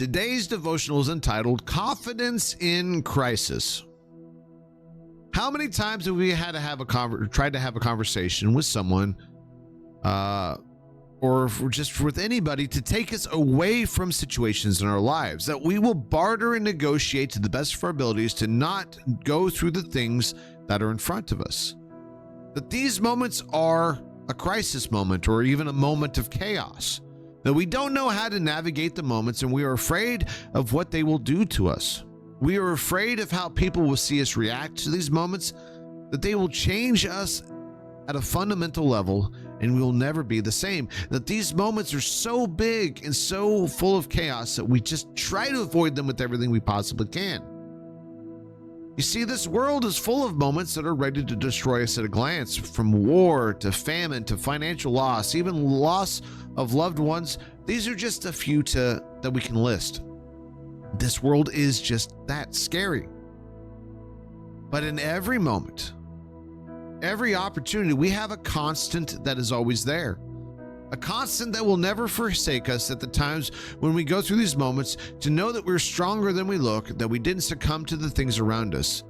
Today's devotional is entitled Confidence in Crisis. How many times have we had to have tried to have a conversation with someone, or just with anybody, to take us away from situations in our lives that we will barter and negotiate to the best of our abilities to not go through the things that are in front of us? That these moments are a crisis moment or even a moment of chaos. That we don't know how to navigate the moments, and we are afraid of what they will do to us. We are afraid of how people will see us react to these moments, that they will change us at a fundamental level and we will never be the same. That these moments are so big and so full of chaos that we just try to avoid them with everything we possibly can. You see, this world is full of moments that are ready to destroy us at a glance, from war to famine to financial loss, even loss of loved ones. These are just a few that we can list. This world is just that scary. But in every moment, every opportunity, we have a constant that is always there. A constant that will never forsake us at the times when we go through these moments, to know that we're stronger than we look, that we didn't succumb to the things around us.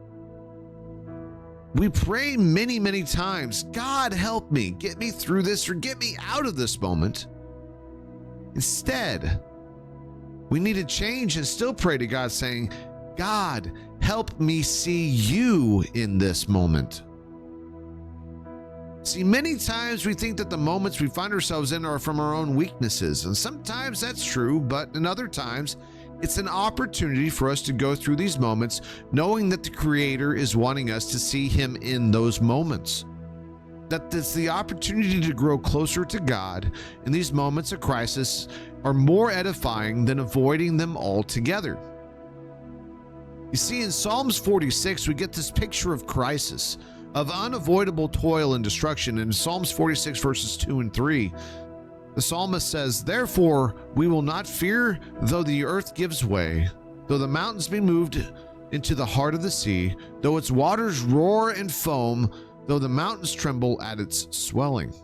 We pray many, many times, God help me, get me through this, or get me out of this moment. Instead, we need to change and still pray to God, saying, God, help me see you in this moment. See, many times we think that the moments we find ourselves in are from our own weaknesses, and sometimes that's true, but in other times, it's an opportunity for us to go through these moments, knowing that the Creator is wanting us to see Him in those moments. That it's the opportunity to grow closer to God, and these moments of crisis are more edifying than avoiding them altogether. You see, in Psalms 46, we get this picture of crisis, of unavoidable toil and destruction. In Psalms 46 verses 2 and 3, the psalmist says, "Therefore we will not fear, though the earth gives way, though the mountains be moved into the heart of the sea, though its waters roar and foam, though the mountains tremble at its swelling."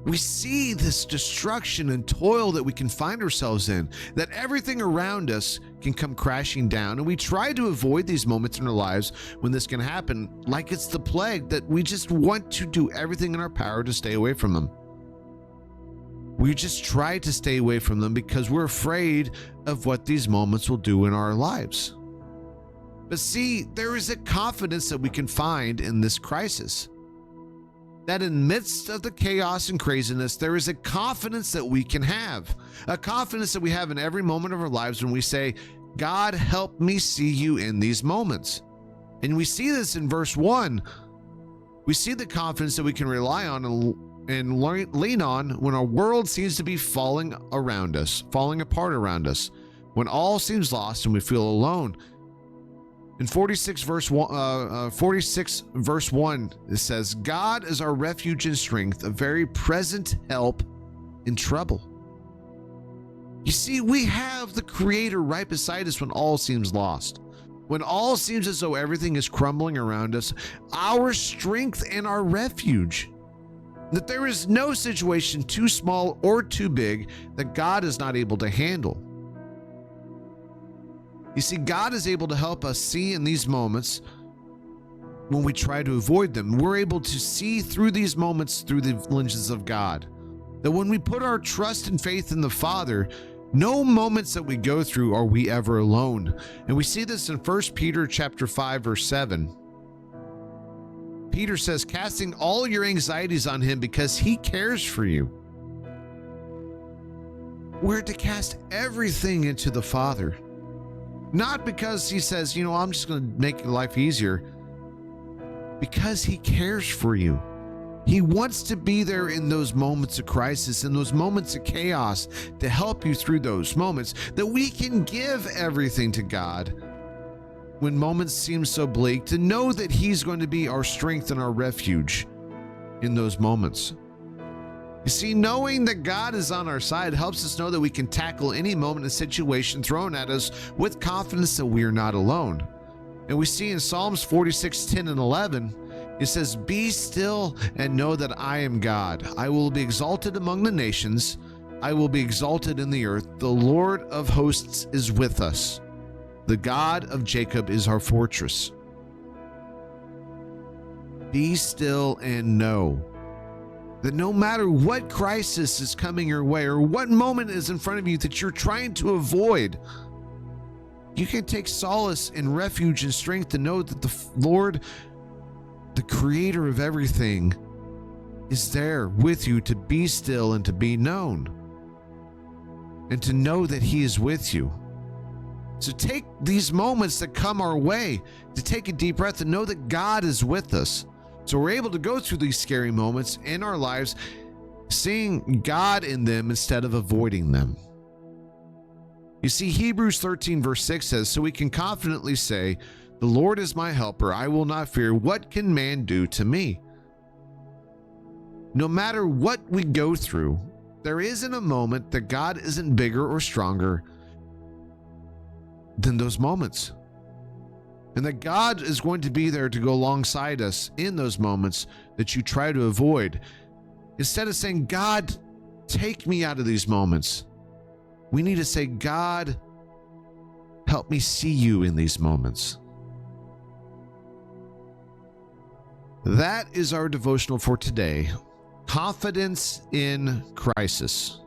We see this destruction and toil that we can find ourselves in, that everything around us can come crashing down, and we try to avoid these moments in our lives when this can happen, like it's the plague, that we just want to do everything in our power to stay away from them. We just try to stay away from them because we're afraid of what these moments will do in our lives. But see, there is a confidence that we can find in this crisis. That in the midst of the chaos and craziness, there is a confidence that we can have. A confidence that we have in every moment of our lives when we say, God, help me see you in these moments. And we see this in verse 1. We see the confidence that we can rely on and lean on when our world seems to be falling apart around us, when all seems lost and we feel alone. In 46 verse 1, it says, God is our refuge and strength, a very present help in trouble. You see, we have the Creator right beside us when all seems lost. When all seems as though everything is crumbling around us, our strength and our refuge. That there is no situation too small or too big that God is not able to handle. You see, God is able to help us see in these moments when we try to avoid them. We're able to see through these moments through the lenses of God. That when we put our trust and faith in the Father, no moments that we go through are we ever alone. And we see this in 1 Peter chapter 5, verse 7. Peter says, casting all your anxieties on Him because He cares for you. We're to cast everything into the Father. Not because He says, I'm just going to make your life easier. Because He cares for you. He wants to be there in those moments of crisis, in those moments of chaos, to help you through those moments, that we can give everything to God when moments seem so bleak, to know that He's going to be our strength and our refuge in those moments. You see, knowing that God is on our side helps us know that we can tackle any moment and situation thrown at us with confidence that we are not alone. And we see in Psalms 46, 10 and 11, it says, "Be still and know that I am God. I will be exalted among the nations. I will be exalted in the earth. The Lord of hosts is with us. The God of Jacob is our fortress. Be still and know that no matter what crisis is coming your way or what moment is in front of you that you're trying to avoid, you can take solace and refuge and strength to know that the Lord, the creator of everything, is there with you to be still and to be known, and to know that he is with you. So take these moments that come our way to take a deep breath and know that God is with us. So we're able to go through these scary moments in our lives, seeing God in them instead of avoiding them. You see, Hebrews 13 verse 6 says, so we can confidently say, the Lord is my helper. I will not fear. What can man do to me? No matter what we go through, there isn't a moment that God isn't bigger or stronger than those moments. And that God is going to be there to go alongside us in those moments that you try to avoid. Instead of saying, God, take me out of these moments, we need to say, God, help me see you in these moments. That is our devotional for today. Confidence in crisis.